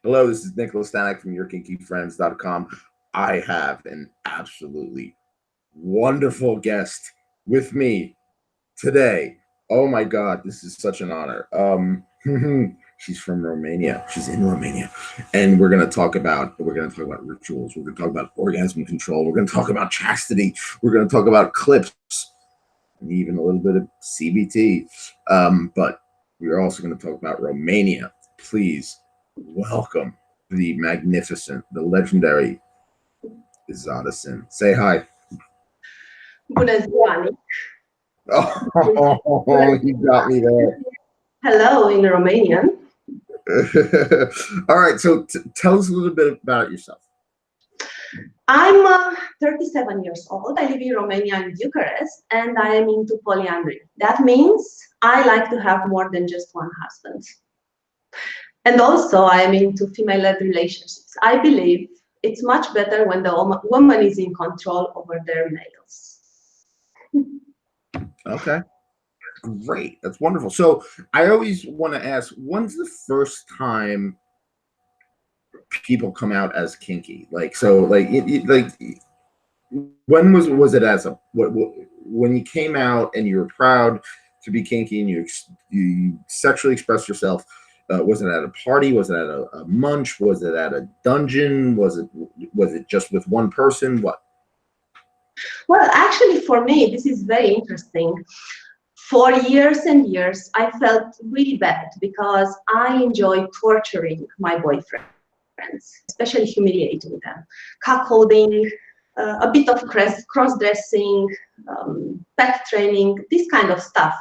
Hello, this is Tanek from YourKinkyFriends.com. I have an absolutely wonderful guest with me today. Oh my God, this is such an honor. She's from Romania. She's in Romania, and we're gonna talk about rituals. We're gonna talk about orgasm control. We're gonna talk about chastity. We're gonna talk about clips, and even a little bit of CBT. But we're also gonna talk about Romania. Please welcome the magnificent, the legendary Ezada Sinn. Say hi. Bună ziua. Oh, you got me there. Hello in Romanian. All right, so tell us a little bit about yourself. I'm 37 years old. I live in Romania in Bucharest, and I am into polyamory. That means I like to have more than just one husband. And also I am into female-led relationships. I believe it's much better when the woman is in control over their males. Okay, great. That's wonderful. So I always want to ask, when's the first time people come out as kinky? Like, so like, when was it as a, when you came out and you were proud to be kinky and you sexually expressed yourself? Was it at a party? Was it at a munch? Was it at a dungeon? Was it just with one person? What? Well, actually, for me, this is very interesting. For years and years, I felt really bad because I enjoy torturing my boyfriends, especially humiliating them, cuckolding, a bit of cross-dressing, pet training, this kind of stuff.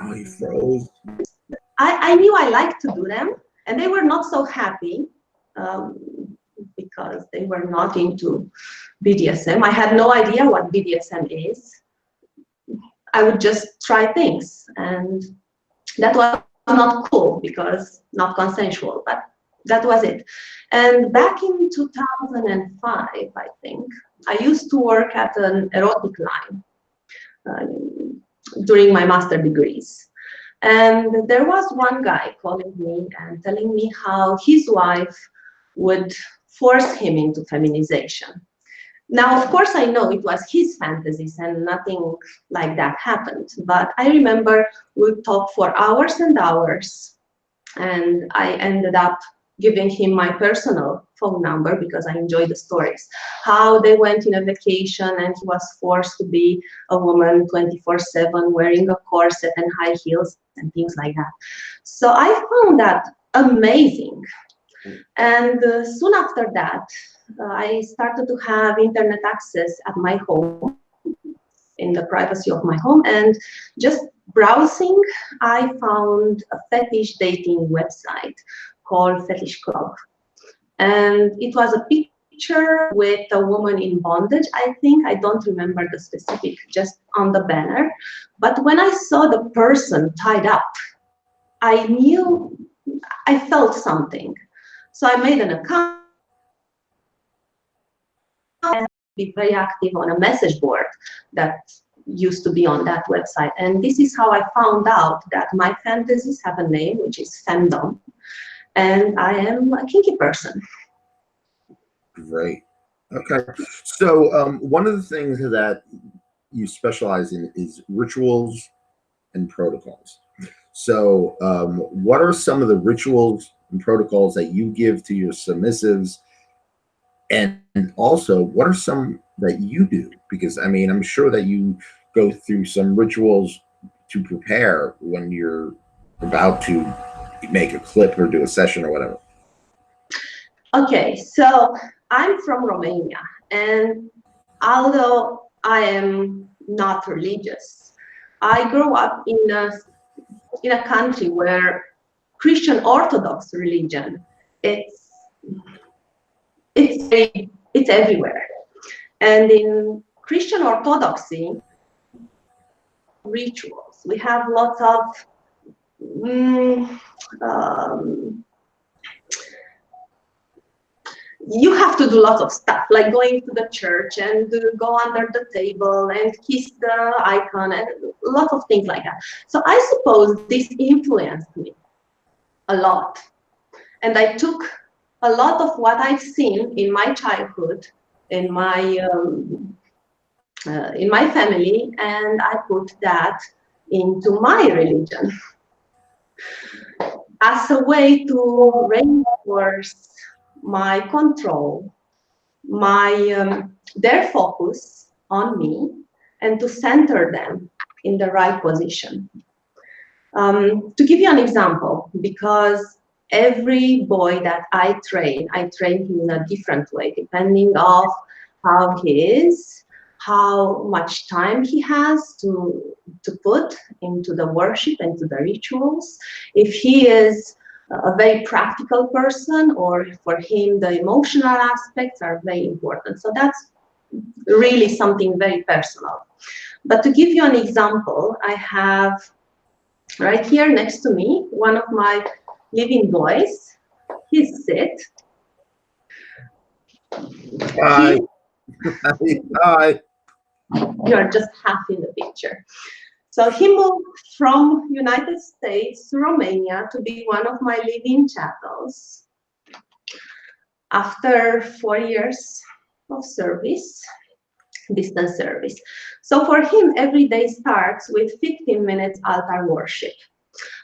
Oh, you froze. I knew I liked to do them, and they were not so happy because they were not into BDSM. I had no idea what BDSM is. I would just try things, and that was not cool because not consensual, but that was it. And back in 2005, I think, I used to work at an erotic line during my master degrees. And there was one guy calling me and telling me how his wife would force him into feminization. Now, of course, I know it was his fantasies and nothing like that happened. But I remember we talked for hours and hours, and I ended up giving him my personal phone number because I enjoy the stories. How they went in a vacation and he was forced to be a woman 24/7, wearing a corset and high heels and things like that. So I found that amazing. And soon after that, I started to have internet access at my home, in the privacy of my home, and just browsing, I found a fetish dating website called Fetish Club. And it was a picture with a woman in bondage, I think. I don't remember the specific, just on the banner. But when I saw the person tied up, I knew, I felt something. So I made an account and be very active on a message board that used to be on that website. And this is how I found out that my fantasies have a name, which is femdom, and I am a kinky person. Great. Okay. So one of the things that you specialize in is rituals and protocols. So what are some of the rituals and protocols that you give to your submissives? And also, what are some that you do? Because, I mean, I'm sure that you go through some rituals to prepare when you're about to make a clip or do a session or whatever. Okay, so I'm from Romania, and although I am not religious, I grew up in a country where Christian Orthodox religion, it's everywhere. And in Christian Orthodoxy rituals, we have lots of you have to do lots of stuff, like going to the church and go under the table and kiss the icon and lots of things like that. So I suppose this influenced me a lot. And I took a lot of what I've seen in my childhood, in my family, and I put that into my religion as a way to reinforce my control, my their focus on me, and to center them in the right position. To give you an example, because every boy that I train him in a different way, depending on how he is, how much time he has to put into the worship and to the rituals. If he is a very practical person, or for him the emotional aspects are very important. So that's really something very personal. But to give you an example, I have right here next to me one of my living boys. He's sit. Hi. Hi. You're just half in the picture. So he moved from United States to Romania to be one of my living chattels after 4 years of service, distance service. So for him, every day starts with 15 minutes altar worship.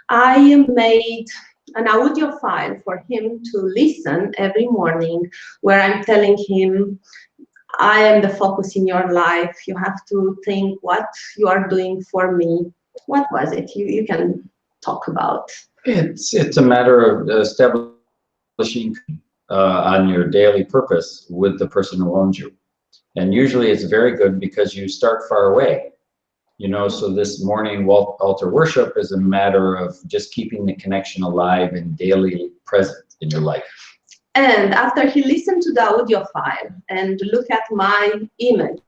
I made an audio file for him to listen every morning, where I'm telling him, I am the focus in your life. You have to think what you are doing for me. What was it? You can talk about. It's a matter of establishing on your daily purpose with the person who owns you. And usually it's very good because you start far away. You know, so this morning altar worship is a matter of just keeping the connection alive and daily present in your life. And after he listened to the audio file and look at my image,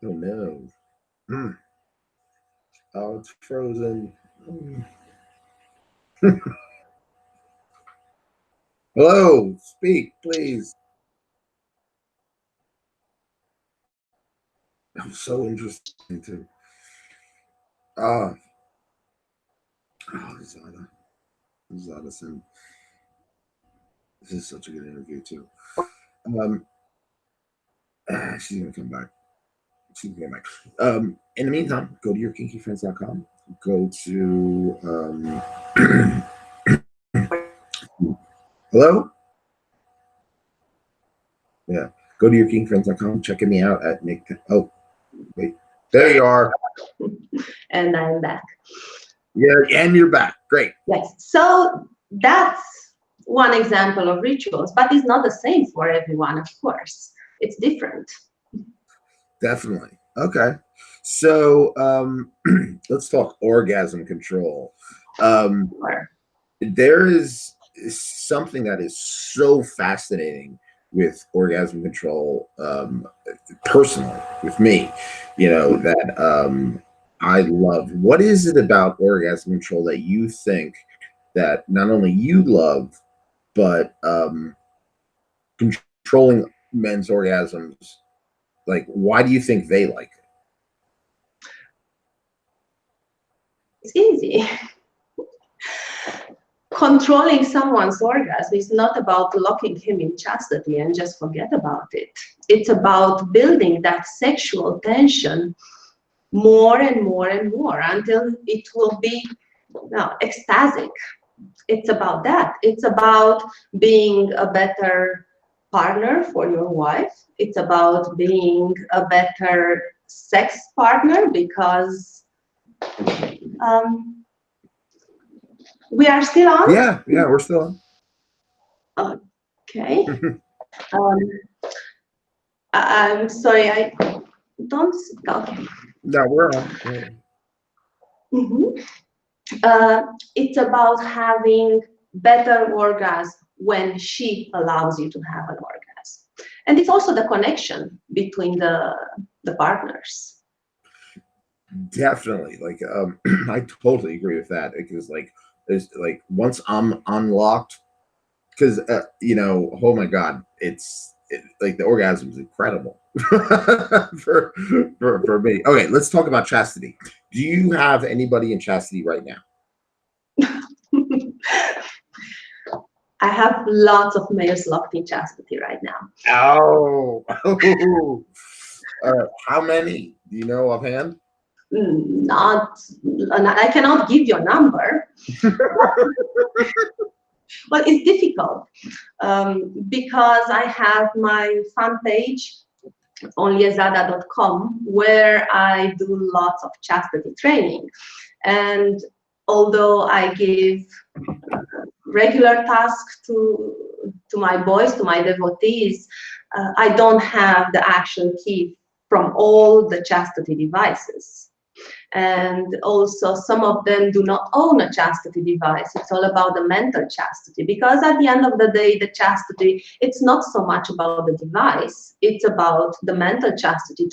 Oh no. Oh, it's frozen. Hello, speak, please. I'm so interesting too. Ezada Sinn. This is such a good interview too. She's gonna come back. She's gonna come back. In the meantime, go to yourkinkyfriends.com. Go to hello? Yeah. Go to yourkinkyfriends.com. Checking me out at Nick. Oh, wait. There you are. And I'm back. Yeah, and you're back. Great. Yes. So that's one example of rituals, but it's not the same for everyone, of course. It's different. Definitely. Okay. So let's talk orgasm control. There is something that is so fascinating with orgasm control, personally, with me, you know, that I love. What is it about orgasm control that you think that not only you love, but controlling men's orgasms? Like, why do you think they like it? It's easy. Controlling someone's orgasm is not about locking him in chastity and just forget about it. It's about building that sexual tension more and more and more until it will be ecstatic. It's about that. It's about being a better partner for your wife. It's about being a better sex partner, because we are still on? Yeah, we're still on. Okay. I'm sorry, I don't. Okay. No, we're on. It's about having better orgasm when she allows you to have an orgasm. And it's also the connection between the partners. Definitely. Like, I totally agree with that because, like, there's like once I'm unlocked, because you know, oh my god, like the orgasm is incredible for, for me. Okay, let's talk about chastity. Do you have anybody in chastity right now? I have lots of males locked in chastity right now. Oh, how many? Do you know offhand? Not, I cannot give you a number. Well, it's difficult because I have my fan page on Ezada.com where I do lots of chastity training. And although I give regular tasks to my boys, to my devotees, I don't have the actual key from all the chastity devices. And also some of them do not own a chastity device. It's all about the mental chastity, because at the end of the day, the chastity, it's not so much about the device, it's about the mental chastity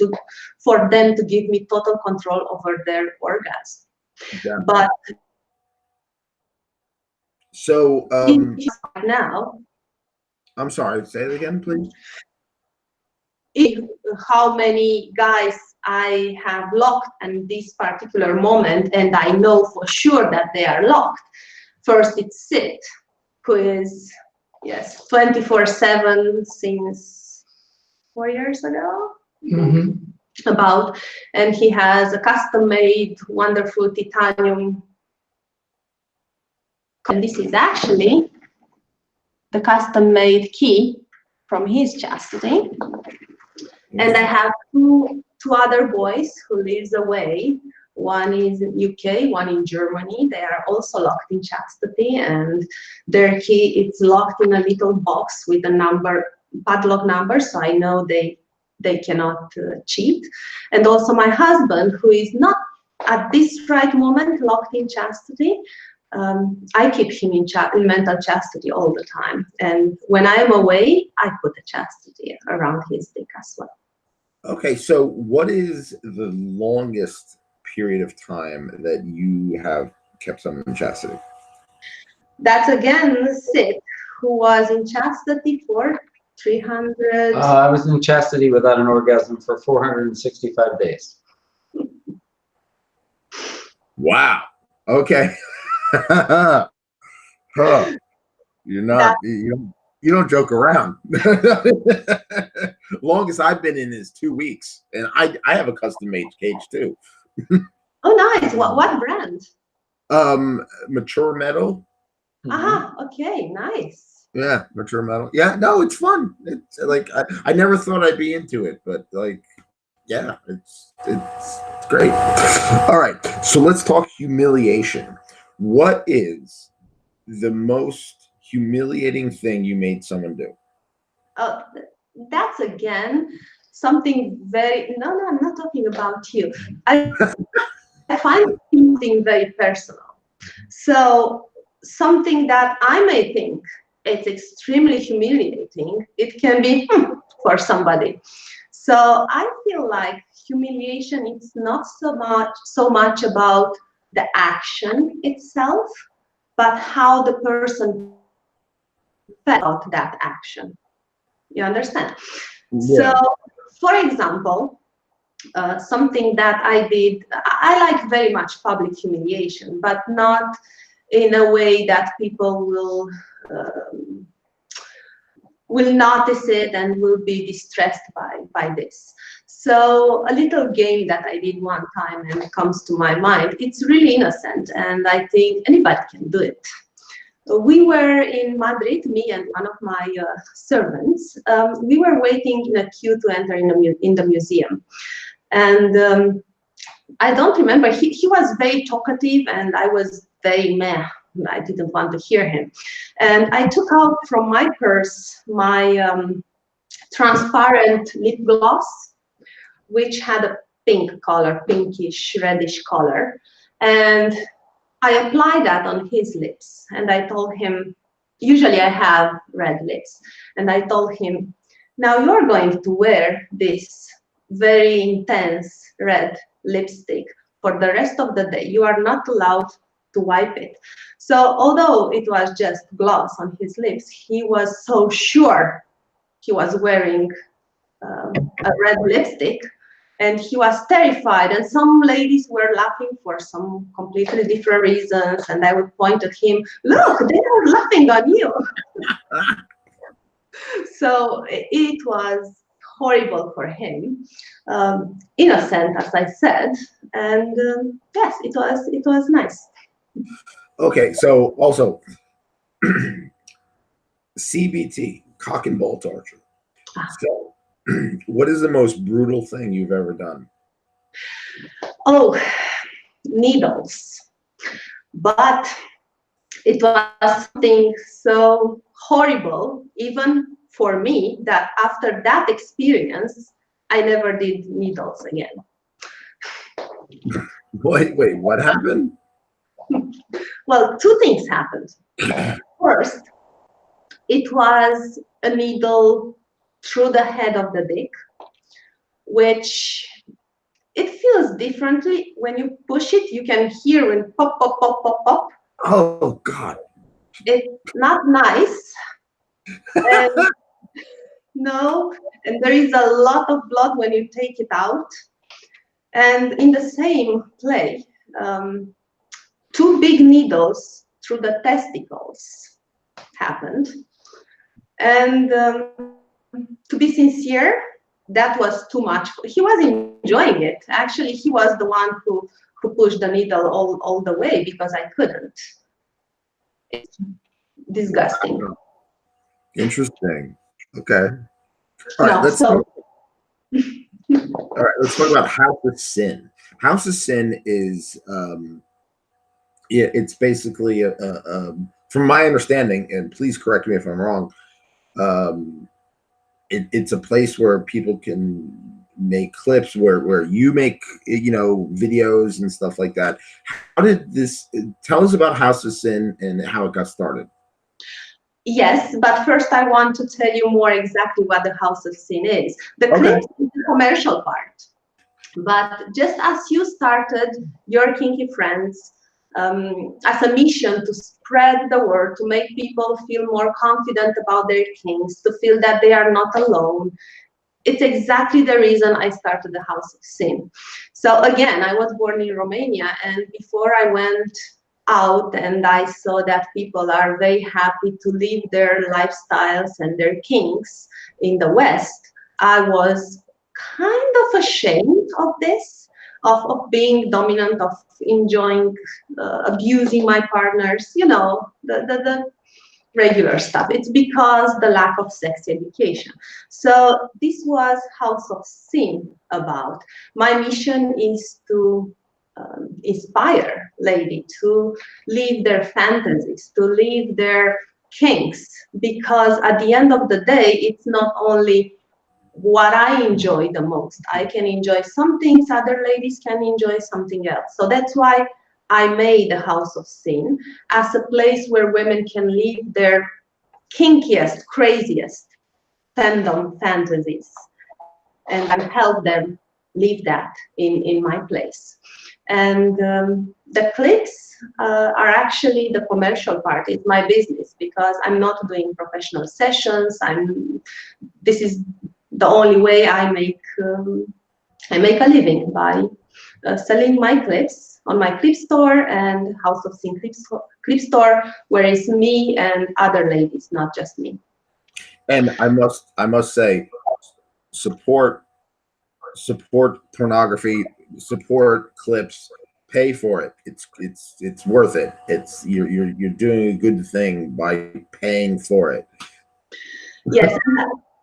for them to give me total control over their orgasm. Yeah. But so now, I'm sorry, say it again, please. How many guys I have locked in this particular moment, and I know for sure that they are locked. First, it's Sid, who is, yes, 24/7 since 4 years ago, about, and he has a custom-made, wonderful titanium. And this is actually the custom-made key from his chastity. And I have two other boys who lives away. One is in UK, one in Germany. They are also locked in chastity, and their key is locked in a little box with a number, padlock number, so I know they cannot cheat. And also my husband, who is not at this right moment locked in chastity. I keep him in mental chastity all the time. And when I am away, I put a chastity around his dick as well. Okay, so what is the longest period of time that you have kept someone in chastity? That's again Sid, who was in chastity for 300. I was in chastity without an orgasm for 465 days. Wow. Okay. Huh. You're not. You don't joke around. Longest I've been in is 2 weeks, and I have a custom made cage too. Oh, nice. What brand? Mature metal. Okay, nice. Yeah, mature metal. Yeah, no, it's fun. It's like I never thought I'd be into it, but like, yeah, it's great. All right, so let's talk humiliation. What is the most humiliating thing you made someone do? That's again something very, no, I'm not talking about you. I find something very personal. So something that I may think it's extremely humiliating, it can be for somebody. So I feel like humiliation is not so much about the action itself, but how the person felt about that action. You understand? Yeah. So, for example, something that I did, I like very much public humiliation, but not in a way that people will notice it and will be distressed by this. So a little game that I did one time and it comes to my mind, it's really innocent and I think anybody can do it. We were in Madrid, me and one of my servants. We were waiting in a queue to enter in the museum. And I don't remember, he was very talkative and I was very meh. I didn't want to hear him. And I took out from my purse my transparent lip gloss, which had a pink color, pinkish, reddish color. And I applied that on his lips. And I told him, usually I have red lips. And I told him, now you're going to wear this very intense red lipstick for the rest of the day. You are not allowed to wipe it. So although it was just gloss on his lips, he was so sure he was wearing a red lipstick, and he was terrified. And some ladies were laughing for some completely different reasons, and I would point at him, look, they are laughing on you. So it was horrible for him, innocent, as I said, and yes, it was nice. Okay, so also CBT, cock and ball torture. So, what is the most brutal thing you've ever done? Oh, needles. But it was something so horrible, even for me, that after that experience, I never did needles again. Wait, what happened? Well, two things happened. First, it was a needle through the head of the dick, which it feels differently. When you push it, you can hear when pop, pop, pop, pop, pop. Oh, God. It's not nice. And no, and there is a lot of blood when you take it out. And in the same play, two big needles through the testicles happened. And to be sincere, that was too much. He was enjoying it. Actually, he was the one who pushed the needle all the way because I couldn't. It's disgusting. Interesting. Okay. All right, let's talk about House of Sin. House of Sin is it's basically from my understanding, and please correct me if I'm wrong, it's a place where people can make clips, where you make videos and stuff like that. How did this? Tell us about House of Sin and how it got started. Yes, but first I want to tell you more exactly what the House of Sin is. The clips is the commercial part. But just as you started your kinky friends as a mission to spread the word, to make people feel more confident about their kinks, to feel that they are not alone, it's exactly the reason I started the House of Sin. So again, I was born in Romania, and before I went out and I saw that people are very happy to live their lifestyles and their kinks in the West, I was kind of ashamed of this, of being dominant, of enjoying abusing my partners, the regular stuff. It's because the lack of sex education. So this was House of Sin about. My mission is to inspire ladies to live their fantasies, to live their kinks, because at the end of the day, it's not only what I enjoy the most. I can enjoy some things, other ladies can enjoy something else. So that's why I made the House of Sin as a place where women can live their kinkiest, craziest fandom fantasies and help them live that in my place. And the clips are actually the commercial part. It's my business because I'm not doing professional sessions. This is the only way I make a living, by selling my clips on my clip store and House of Sin clip store, where it's me and other ladies, not just me. And I must say, support pornography, support clips, pay for it. It's worth it. You're doing a good thing by paying for it. Yes,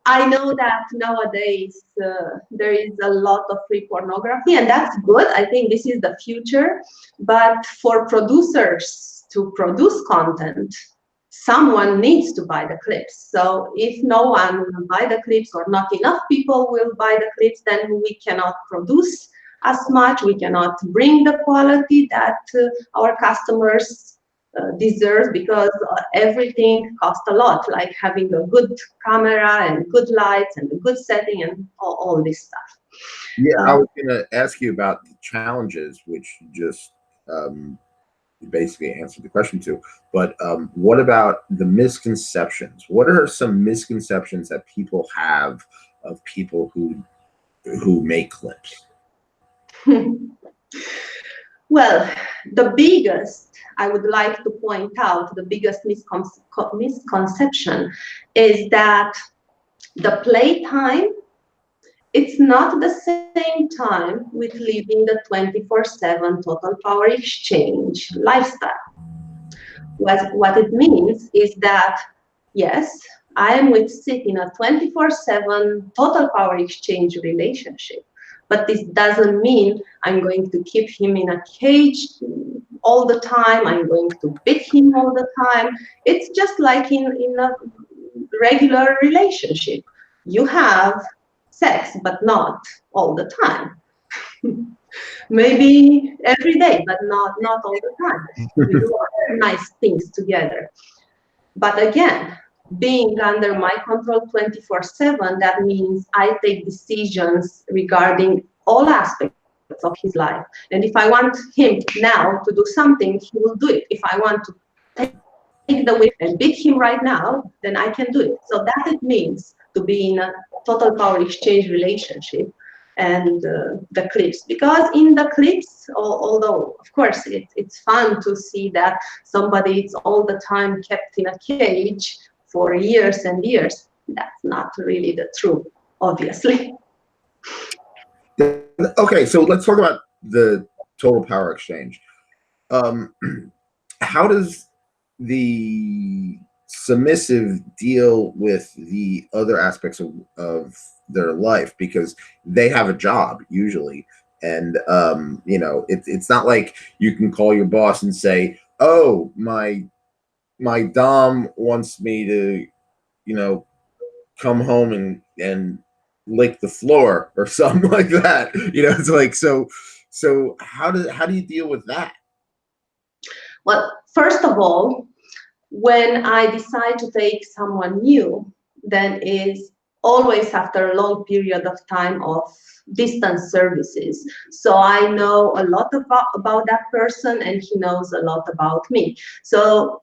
I know that nowadays there is a lot of free pornography, and that's good. I think this is the future. But for producers to produce content, someone needs to buy the clips. So if no one will buy the clips, or not enough people will buy the clips, then we cannot produce as much. We cannot bring the quality that our customers deserve, because everything costs a lot, like having a good camera and good lights and a good setting and all this stuff. Yeah, I was gonna ask you about the challenges, which you just basically answered the question to. But what about the misconceptions? What are some misconceptions that people have of people who make clips? Well, the biggest, I would like to point out, the biggest misconception is that the playtime, it's not the same time with living the 24/7 total power exchange lifestyle. What it means is that, yes, I am with Sid in a 24/7 total power exchange relationship, but this doesn't mean I'm going to keep him in a cage all the time, I'm going to beat him all the time. It's just like in a regular relationship. You have sex, but not all the time. Maybe every day, but not all the time. You do nice things together. But again, being under my control 24/7, that means I take decisions regarding all aspects of his life. And if I want him now to do something, he will do it. If I want to take the whip and beat him right now, then I can do it. So that it means to be in a total power exchange relationship. And the clips, because in the clips, although of course it's fun to see that somebody is all the time kept in a cage for years and years, that's not really the truth, obviously. Okay, so let's talk about the total power exchange. How does the submissive deal with the other aspects of their life, because they have a job usually, and you know, it's not like you can call your boss and say, oh, my dom wants me to, you know, come home and lick the floor or something like that. You know, it's like, so how do you deal with that? Well, first of all, when I decide to take someone new, then is always after a long period of time of distance services. So I know a lot about that person and he knows a lot about me. So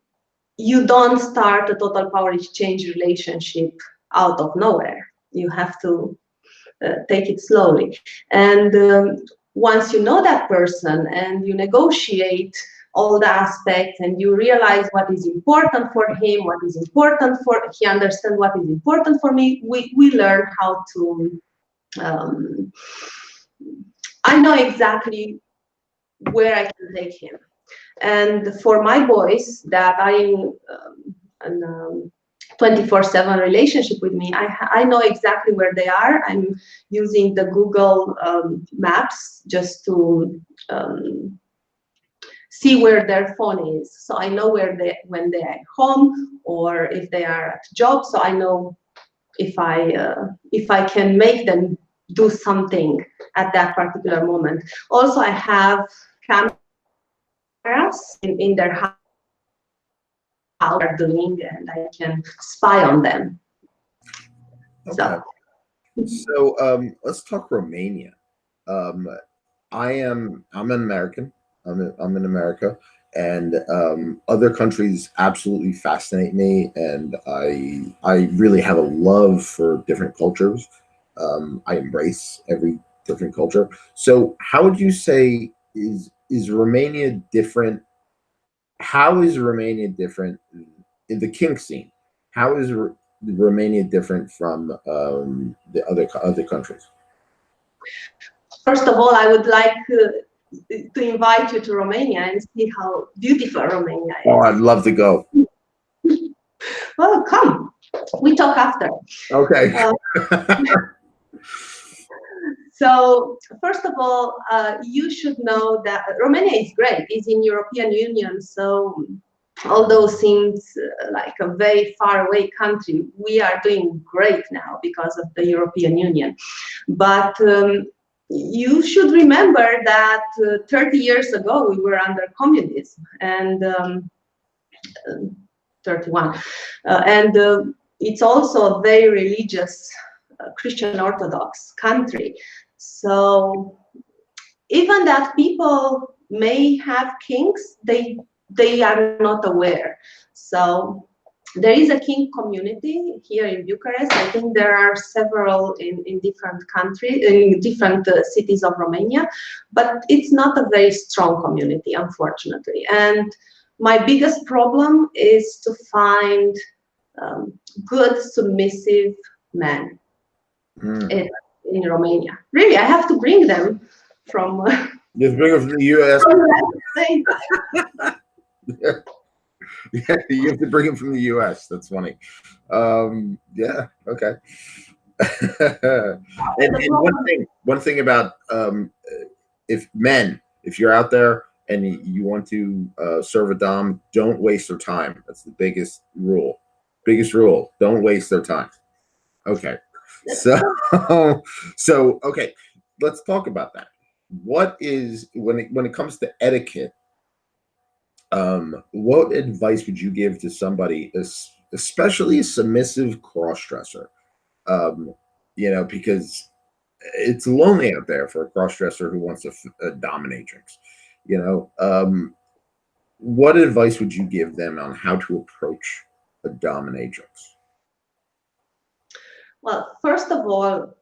you don't start a total power exchange relationship out of nowhere. You have to take it slowly. And once you know that person and you negotiate all the aspects and you realize what is important for him, what is important for, he understands what is important for me, we learn how to, I know exactly where I can take him. And for my boys that are in 24/7 relationship with me, I know exactly where they are. I'm using the Google Maps just to see where their phone is. So I know where when they are home or if they are at job. So I know if I can make them do something at that particular moment. Also, I have cameras in their house are doing, and I can spy on them. Okay. So let's talk Romania. I'm an American. I'm in America, and other countries absolutely fascinate me, and I really have a love for different cultures. I embrace every different culture. So, how would you say is Romania different? How is Romania different in the kink scene? How is Romania different from the other countries? First of all, I would like to invite you to Romania and see how beautiful Romania is. Oh, I'd love to go. Well, come. We talk after. Okay. So, first of all, you should know that Romania is great. It's in European Union, so although seems like a very far away country, we are doing great now because of the European Union. But you should remember that 30 years ago we were under communism, and 31, and it's also a very religious Christian Orthodox country. So even that people may have kinks, they are not aware. So there is a kink community here in Bucharest. I think there are several in different countries, in different cities of Romania, but it's not a very strong community, unfortunately. And my biggest problem is to find good submissive men in Romania. Really, I have to bring them from. Just bring them from the U.S. From the Yeah. Yeah, you have to bring him from the U.S. That's funny. Yeah, okay. and one thing about if you're out there and you want to serve a dom, don't waste their time. That's the biggest rule. Biggest rule. Don't waste their time. Okay. So okay, let's talk about that. What is when it comes to etiquette? What advice would you give to somebody, especially a submissive cross-dresser? Because it's lonely out there for a cross-dresser who wants a dominatrix. What advice would you give them on how to approach a dominatrix? Well, first of all,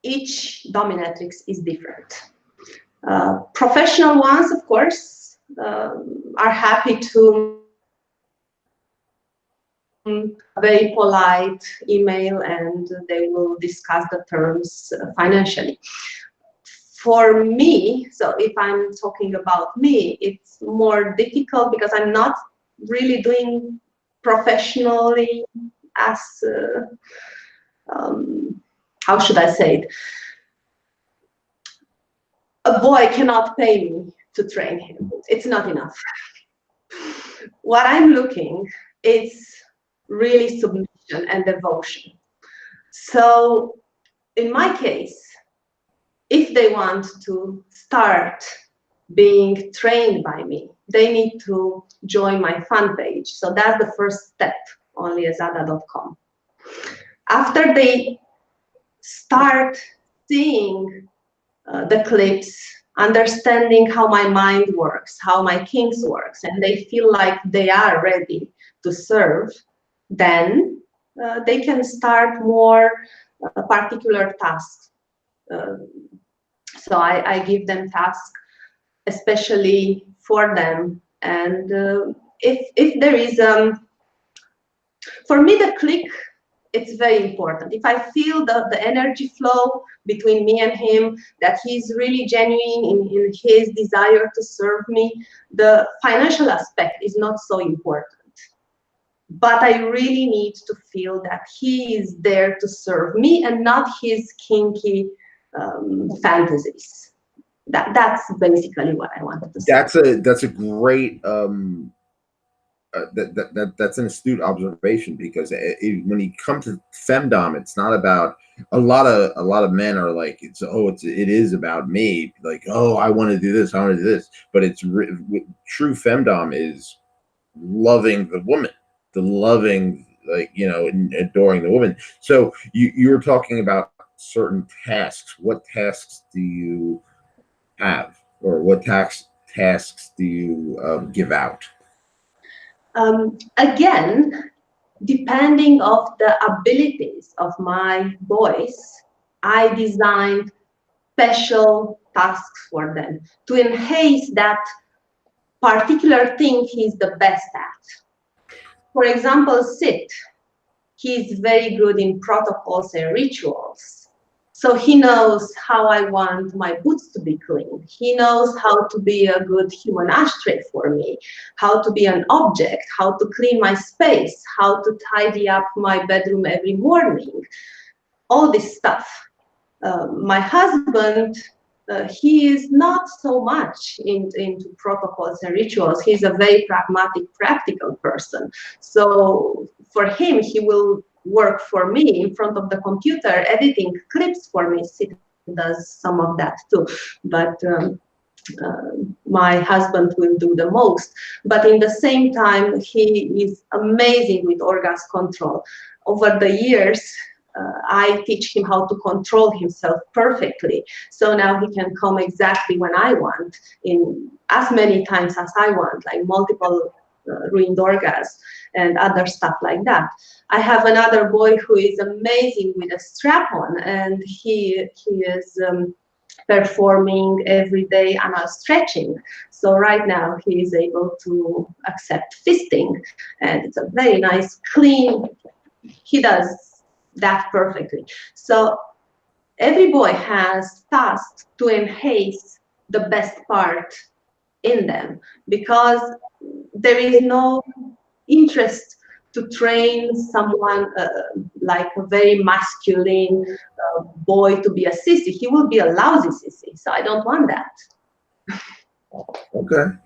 each dominatrix is different. Professional ones, of course, are happy to very polite email, and they will discuss the terms financially. For me, so if I'm talking about me, it's more difficult because I'm not really doing professionally as how should I say it? A boy cannot pay me to train him. It's not enough. What I'm looking is really submission and devotion. So in my case, if they want to start being trained by me, they need to join my fan page. So that's the first step on ezada.com. After they start seeing the clips, understanding how my mind works, how my kinks works, and they feel like they are ready to serve, then they can start more particular tasks. So I give them tasks especially for them. And if there is, for me, the click, it's very important. If I feel the energy flow between me and him, that he's really genuine in his desire to serve me, the financial aspect is not so important. But I really need to feel that he is there to serve me and not his kinky fantasies. That's basically what I wanted to say. That's a great that's an astute observation, because when you come to femdom, it's not about a lot of men are like it is about me, like, oh, I want to do this, I want to do this, but it's true femdom is loving the woman, and adoring the woman. So you're talking about certain tasks. What tasks do you have, or what tasks do you give out? Again, depending of the abilities of my boys, I designed special tasks for them to enhance that particular thing he's the best at. For example, Sid, he's very good in protocols and rituals. So he knows how I want my boots to be clean. He knows how to be a good human ashtray for me, how to be an object, how to clean my space, how to tidy up my bedroom every morning, all this stuff. My husband, he is not so much into protocols and rituals. He's a very pragmatic, practical person. So for him, he will work for me in front of the computer, editing clips for me. Sid does some of that too, but my husband will do the most. But in the same time, he is amazing with orgasm control. Over the years, I teach him how to control himself perfectly. So now he can come exactly when I want, in as many times as I want, like multiple ruined orgasms and other stuff like that. I have another boy who is amazing with a strap-on, and he is performing every day anal stretching. So right now he is able to accept fisting, and it's a very nice, clean. He does that perfectly. So every boy has tasks to enhance the best part in them, because there is no interest to train someone like a very masculine boy to be a sissy. He will be a lousy sissy, so I don't want that. Okay.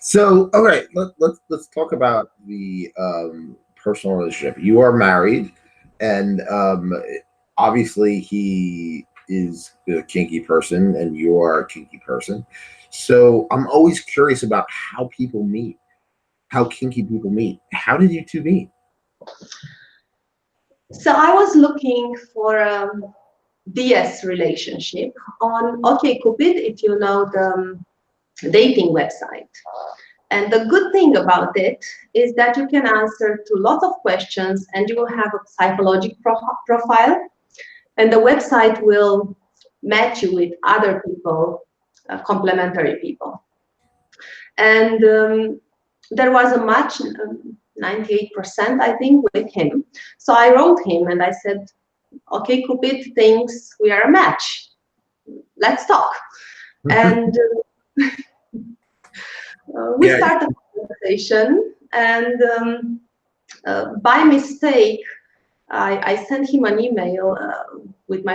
So, all right, let's talk about the personal relationship. You are married, and obviously he is a kinky person, and you are a kinky person. So, I'm always curious about how people meet, how kinky people meet. How did you two meet? So I was looking for a DS relationship on OkCupid, if you know the dating website. And the good thing about it is that you can answer to lots of questions, and you will have a psychological profile, and the website will match you with other people, complementary people. And there was a match, 98%, I think, with him. So I wrote him and I said, OkCupid thinks we are a match. Let's talk. And we started the conversation, and by mistake, I sent him an email with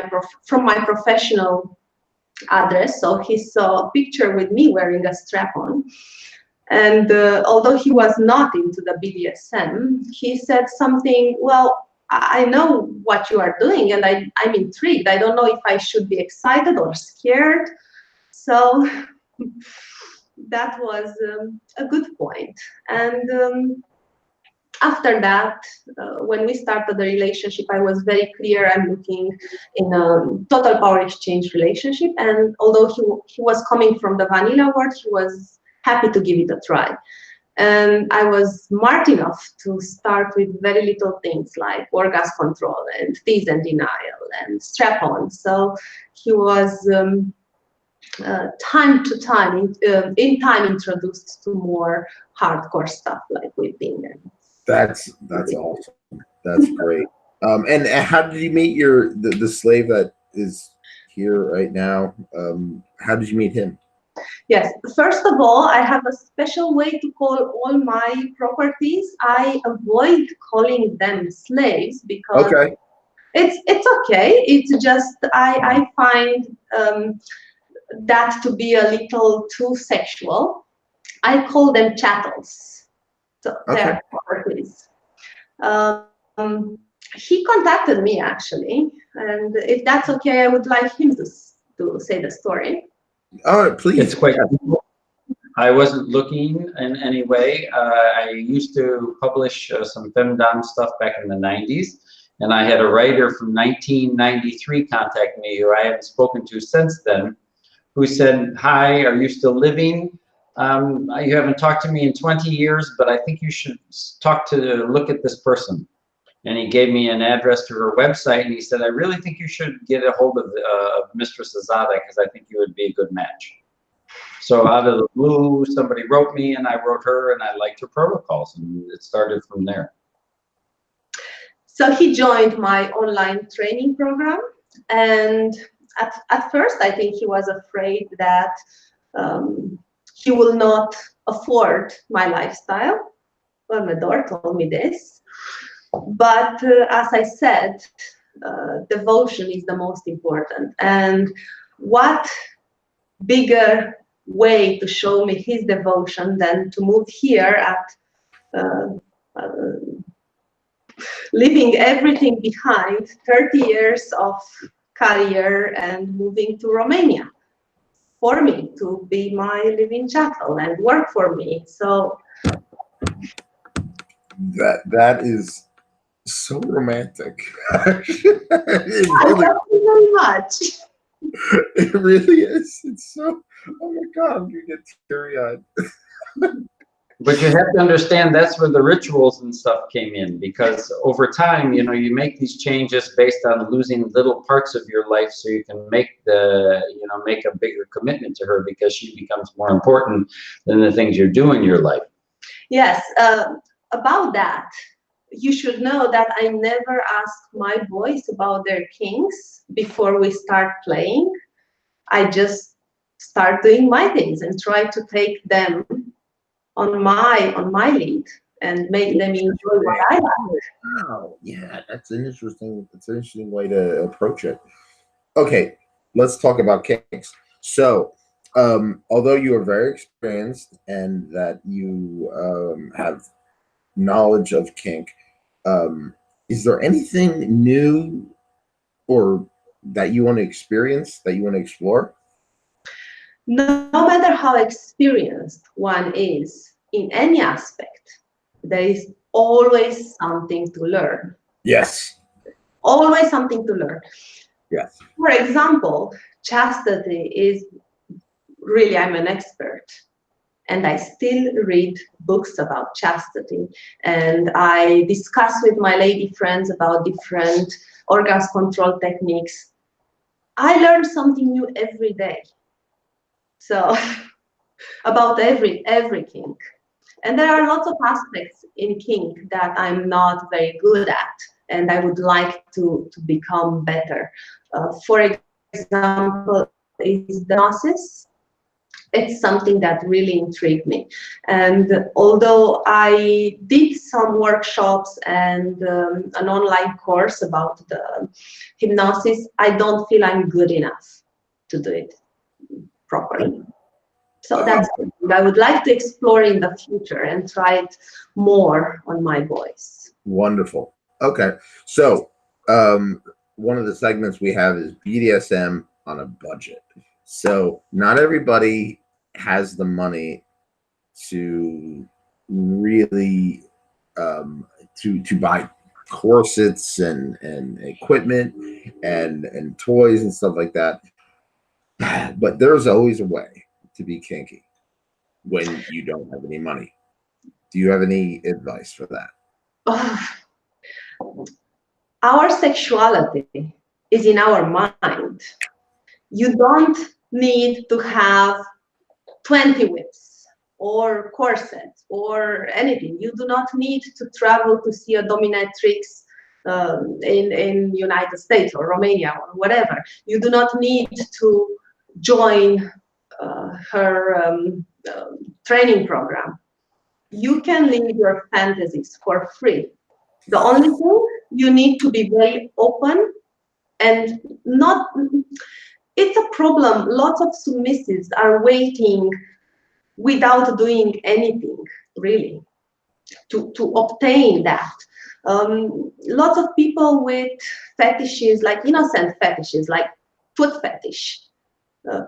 from my professional address. So he saw a picture with me wearing a strap-on. And although he was not into the BDSM, he said something, well, I know what you are doing, and I'm intrigued. I don't know if I should be excited or scared. So that was a good point. And after that, when we started the relationship, I was very clear I'm looking in a total power exchange relationship. And although he was coming from the vanilla world, he was happy to give it a try. And I was smart enough to start with very little things like orgasm control and tease and denial and strap-on. So he was time to time, in time, introduced to more hardcore stuff like whipping. And That's awesome. That's great. And how did you meet the slave that is here right now? How did you meet him? Yes, first of all, I have a special way to call all my properties. I avoid calling them slaves because it's okay. It's just I find that to be a little too sexual. I call them chattels. So they're properties. He contacted me actually, and if that's okay, I would like him to say the story. Oh, please. It's quite cool. I wasn't looking in any way. I used to publish some femdom stuff back in the 90s, and I had a writer from 1993 contact me who I haven't spoken to since then, who said, hi, are you still living? You haven't talked to me in 20 years, but I think you should look at this person. And he gave me an address to her website, and he said, I really think you should get a hold of Mistress Ezada, because I think you would be a good match. So out of the blue, somebody wrote me, and I wrote her, and I liked her protocols, and it started from there. So he joined my online training program, and at first I think he was afraid that he will not afford my lifestyle. Well, Medor told me this. But as I said, devotion is the most important. And what bigger way to show me his devotion than to move here at leaving everything behind, 30 years of career, and moving to Romania for me to be my living chattel and work for me. So that is So romantic. I love you very much. It really is. It's so, oh my God, I'm gonna get teary-eyed. But you have to understand that's where the rituals and stuff came in, because over time, you know, you make these changes based on losing little parts of your life so you can make make a bigger commitment to her, because she becomes more important than the things you do in your life. Yes, about that, you should know that I never ask my boys about their kinks before we start playing. I just start doing my things and try to take them on my lead and make them enjoy what I like. Wow, yeah, that's an interesting way to approach it. Okay, let's talk about kinks. So, although you are very experienced and that you have knowledge of kink, is there anything new or that you want to experience, that you want to explore? No matter how experienced one is in any aspect, there is always something to learn. Yes. Always something to learn. Yes. For example, chastity is really, I'm an expert. And I still read books about chastity. And I discuss with my lady friends about different orgasm control techniques. I learn something new every day. So about every kink. And there are lots of aspects in kink that I'm not very good at, and I would like to become better. For example, is the gnosis. It's something that really intrigued me. And although I did some workshops and an online course about the hypnosis, I don't feel I'm good enough to do it properly. So that's something I would like to explore in the future and try it more on my boys. Wonderful. Okay. So, one of the segments we have is BDSM on a budget. So, not everybody has the money to really to buy corsets and equipment and toys and stuff like that. But there's always a way to be kinky when you don't have any money. Do you have any advice for that? Our sexuality is in our mind. You don't need to have 20 whips or corsets or anything. You do not need to travel to see a dominatrix in United States or Romania or whatever. You do not need to join her training program. You can live your fantasies for free. The only thing, you need to be very open and not, it's a problem. Lots of submissives are waiting without doing anything, really, to obtain that. Lots of people with fetishes, like innocent fetishes, like foot fetish,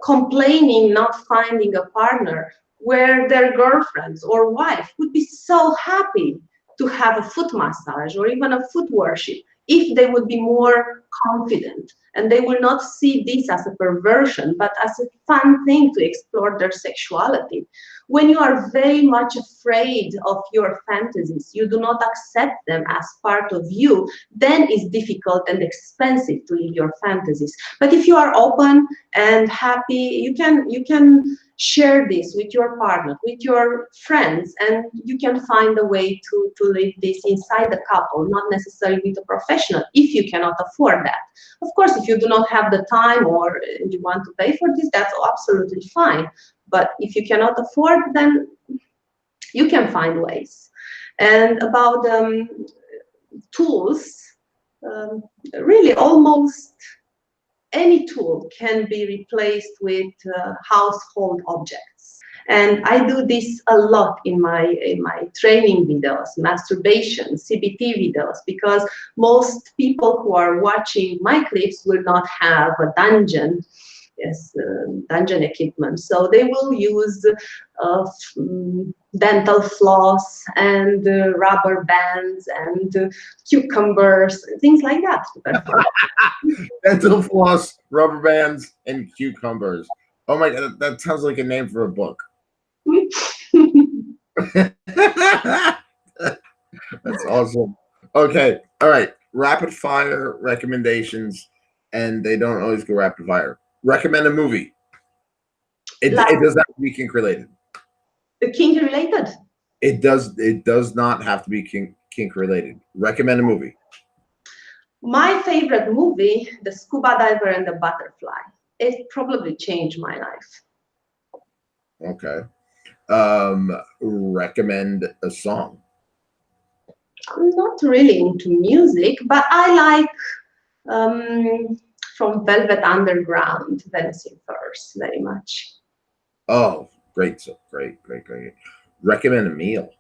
complaining not finding a partner where their girlfriends or wife would be so happy to have a foot massage or even a foot worship if they would be more confident, and they will not see this as a perversion but as a fun thing to explore their sexuality. When you are very much afraid of your fantasies, you do not accept them as part of you, then it's difficult and expensive to live your fantasies. But if you are open and happy, you can share this with your partner, with your friends, and you can find a way to live this inside the couple, not necessarily with a professional, if you cannot afford that. Of course, if you do not have the time or you want to pay for this, that's absolutely fine. But if you cannot afford, then you can find ways. And about tools, really almost any tool can be replaced with household objects. And I do this a lot in my training videos, masturbation, CBT videos, because most people who are watching my clips will not have a dungeon, dungeon equipment. So they will use dental floss and rubber bands and cucumbers, things like that. Dental floss, rubber bands, and cucumbers. Oh my god, that sounds like a name for a book. That's awesome. Okay, all right. Rapid fire recommendations, and they don't always go rapid fire. Recommend a movie. It does have to be kink related. Kink related? It does not have to be kink related. Recommend a movie. My favorite movie, The Scuba Diver and the Butterfly. It probably changed my life. Okay. Recommend a song. I'm not really into music, but I like from Velvet Underground, Dancing First, very much. Oh, great. So great. Recommend a meal.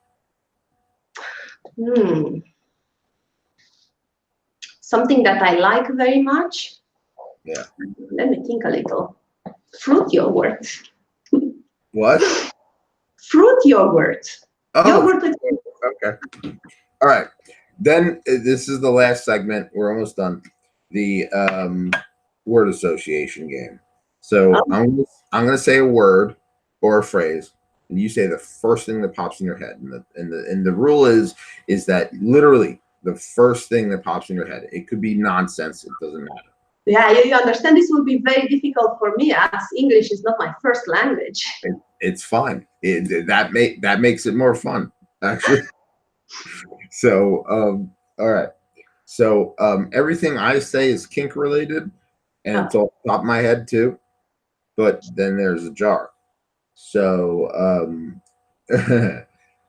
Something that I like very much. Yeah. Let me think a little. Fruit yogurt. What? Fruit yogurt. Oh, Yogurt with okay. All right. Then this is the last segment. We're almost done. The word association game. So I'm gonna say a word or a phrase, and you say the first thing that pops in your head. And the rule is that literally the first thing that pops in your head. It could be nonsense. It doesn't matter. Yeah, you understand this will be very difficult for me as English is not my first language. It's fine. That makes it more fun, actually. So, all right. So, everything I say is kink related, and it's off the top of my head too. But then there's a jar. So,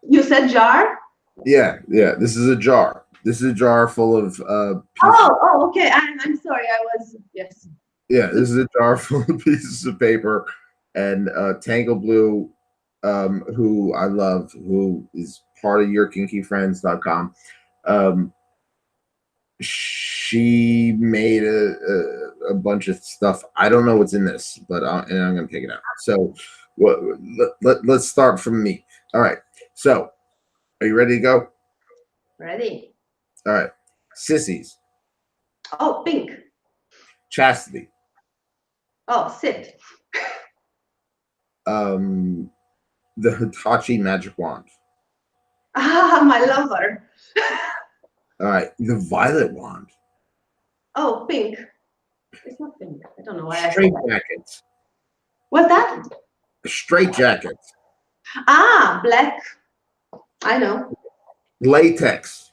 you said jar? Yeah. This is a jar. This is a jar full of. Okay. I'm sorry. Yes. Yeah, this is a jar full of pieces of paper, and Tangle Blue, who I love, who is part of YourKinkyFriends.com. She made a bunch of stuff. I don't know what's in this, but I'm going to take it out. So let's start from me. All right. So are you ready to go? Ready. All right. Sissies. Oh, pink. Chastity. Oh, sit. The Hitachi magic wand. Ah, my lover. All right. The violet wand. Oh, pink. It's not pink. I don't know why. Straight jackets. What's that? Straight jackets. Ah, black. I know. Latex.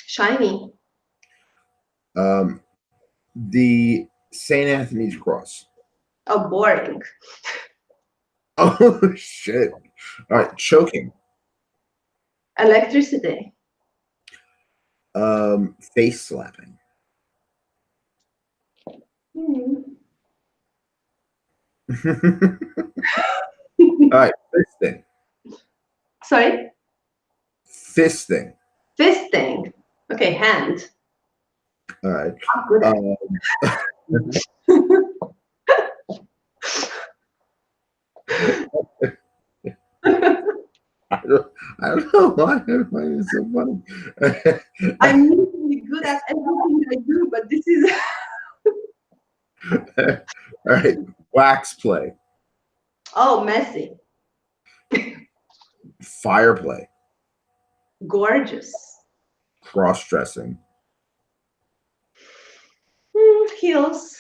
Shiny. The St. Anthony's cross. Oh, boring. Oh shit! All right, choking. Electricity. Face slapping. All right, fisting. Sorry? Fisting. Fisting. Okay, hand. All right. I don't know why I find it so funny. I'm usually good at everything I do, but this is. All right, wax play. Oh, messy. Fire play. Gorgeous. Cross dressing. Heels.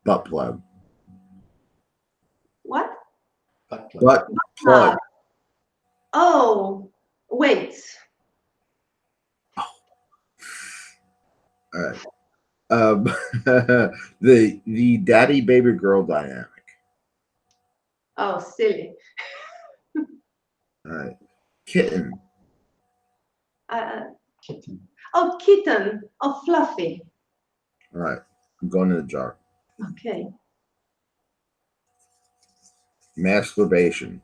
Butt plug. What? Butt plug. Oh, wait. All right. The daddy baby girl dynamic. Oh, silly. All right. Kitten. Kitten. Oh, kitten. Oh, fluffy. All right. I'm going in the jar. Okay. Masturbation.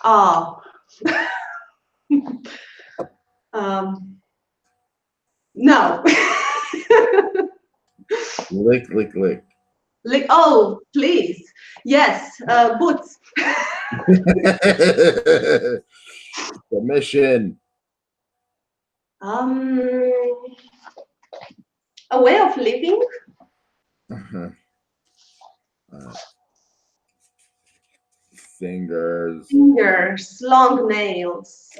Oh. No. Lick, lick, lick. Like, oh, please. Yes, boots. Submission. A way of living. Uh-huh. Fingers. Fingers, long nails.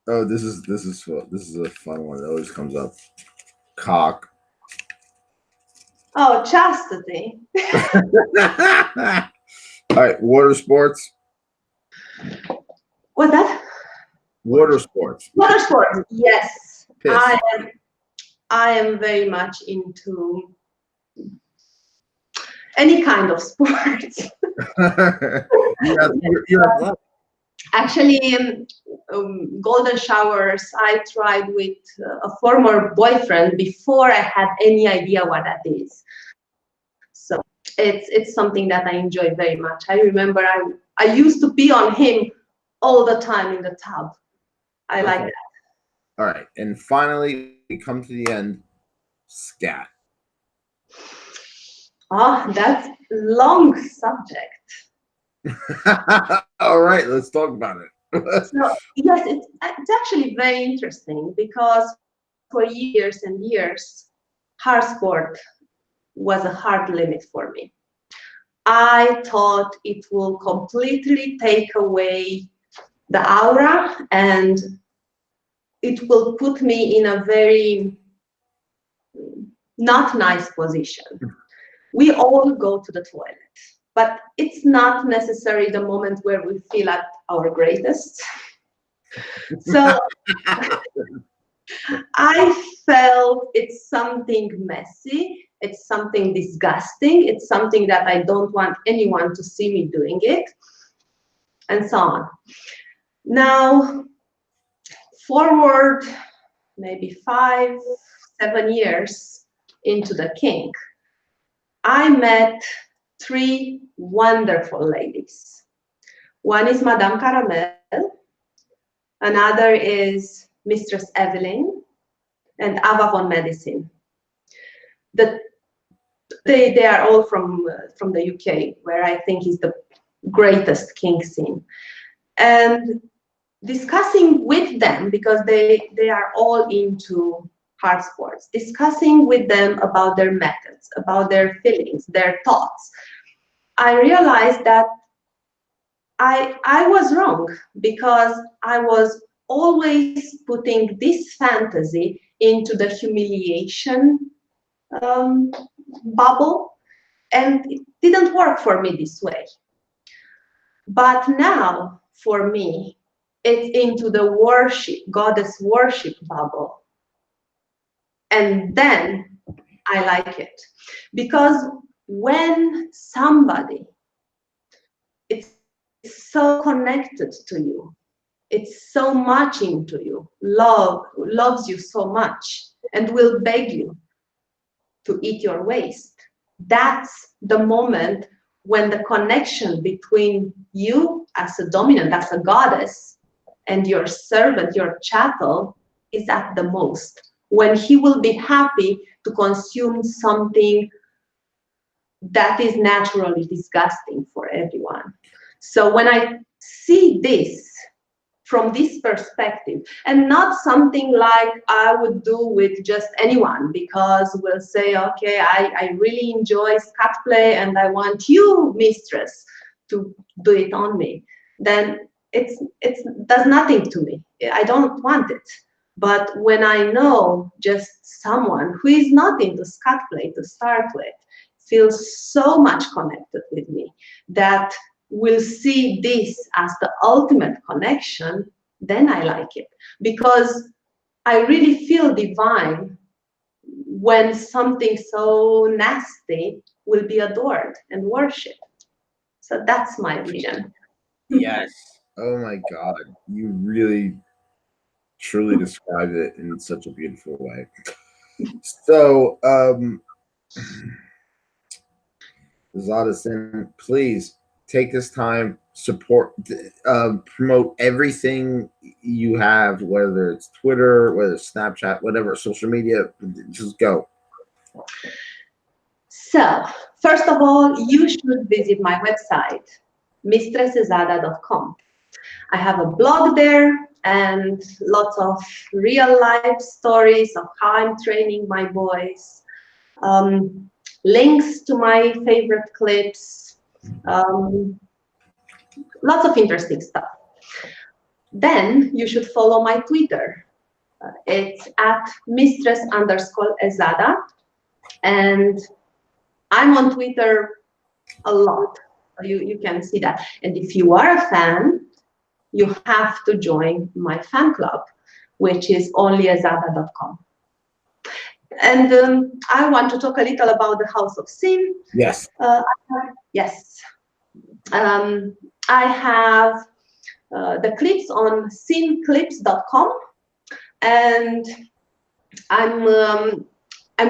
Oh, this is a fun one. It always comes up. Cock. Oh, chastity. All right, water sports. What's that? Water sports. Water sports. Yes, Piss. I am very much into any kind of sports. You're athletic. Actually, golden showers I tried with a former boyfriend before I had any idea what that is. So it's something that I enjoy very much. I remember I used to pee on him all the time in the tub. I like that. All right, and finally we come to the end. Scat. Oh, that's long subject. All right, let's talk about it. So, yes, it's actually very interesting because for years and years, hard sport was a hard limit for me. I thought it will completely take away the aura and it will put me in a very not nice position. We all go to the toilet, but it's not necessarily the moment where we feel at our greatest. So I felt it's something messy, it's something disgusting, it's something that I don't want anyone to see me doing it, and so on. Now, forward maybe 5, 7 years into the kink, I met 3 wonderful ladies. One is Madame Caramel, another is Mistress Evelyn, and Ava von Medicine. They are all from the UK, where I think is the greatest kink scene. And discussing with them, because they are all into hard sports, discussing with them about their methods, about their feelings, their thoughts, I realized that I was wrong, because I was always putting this fantasy into the humiliation bubble, and it didn't work for me this way. But now, for me, it's into the worship, goddess worship bubble. And then I like it. Because when somebody is so connected to you, it's so much into you, loves you so much, and will beg you to eat your waist, that's the moment when the connection between you as a dominant, as a goddess, and your servant, your chattel, is at the most. When he will be happy to consume something that is naturally disgusting for everyone. So when I see this from this perspective, and not something like I would do with just anyone, because we'll say, okay, I really enjoy scat play and I want you, mistress, to do it on me, then it does nothing to me. I don't want it. But when I know just someone who is not into scat play to start with, feels so much connected with me, that will see this as the ultimate connection, then I like it. Because I really feel divine when something so nasty will be adored and worshipped. So that's my vision. Yes. Oh my God. You really, truly described it in such a beautiful way. So, Ezada Sinn, please take this time, support, promote everything you have, whether it's Twitter, whether it's Snapchat, whatever, social media, just go. So, first of all, you should visit my website, mistressezada.com. I have a blog there and lots of real life stories of how I'm training my boys, links to my favorite clips, lots of interesting stuff. Then you should follow my Twitter. It's at mistress_Ezada, and I'm on Twitter a lot. You can see that. And if you are a fan, you have to join my fan club, which is onlyezada.com. And I want to talk a little about the House of Sin. Yes. Yes. I have the clips on sinclips.com, and I'm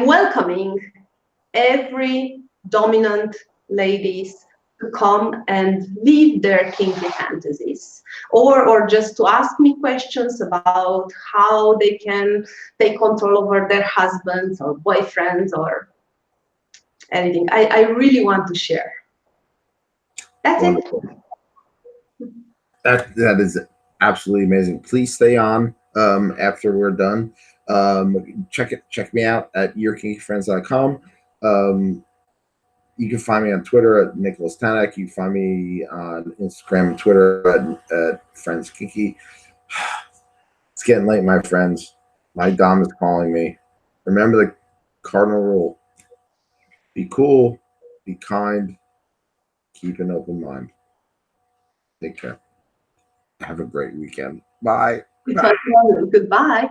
welcoming every dominant ladies to come and leave their kinky fantasies, or just to ask me questions about how they can take control over their husbands or boyfriends or anything. I really want to share. That's Wonderful. it. That is absolutely amazing. Please stay on after we're done. Check me out at yourkinkyfriends.com. You can find me on Twitter at Nicholas Tanek. You can find me on Instagram and Twitter at Friends Kinky. It's getting late, my friends. My Dom is calling me. Remember the cardinal rule. Be cool, be kind, keep an open mind. Take care. Have a great weekend. Bye. Goodbye.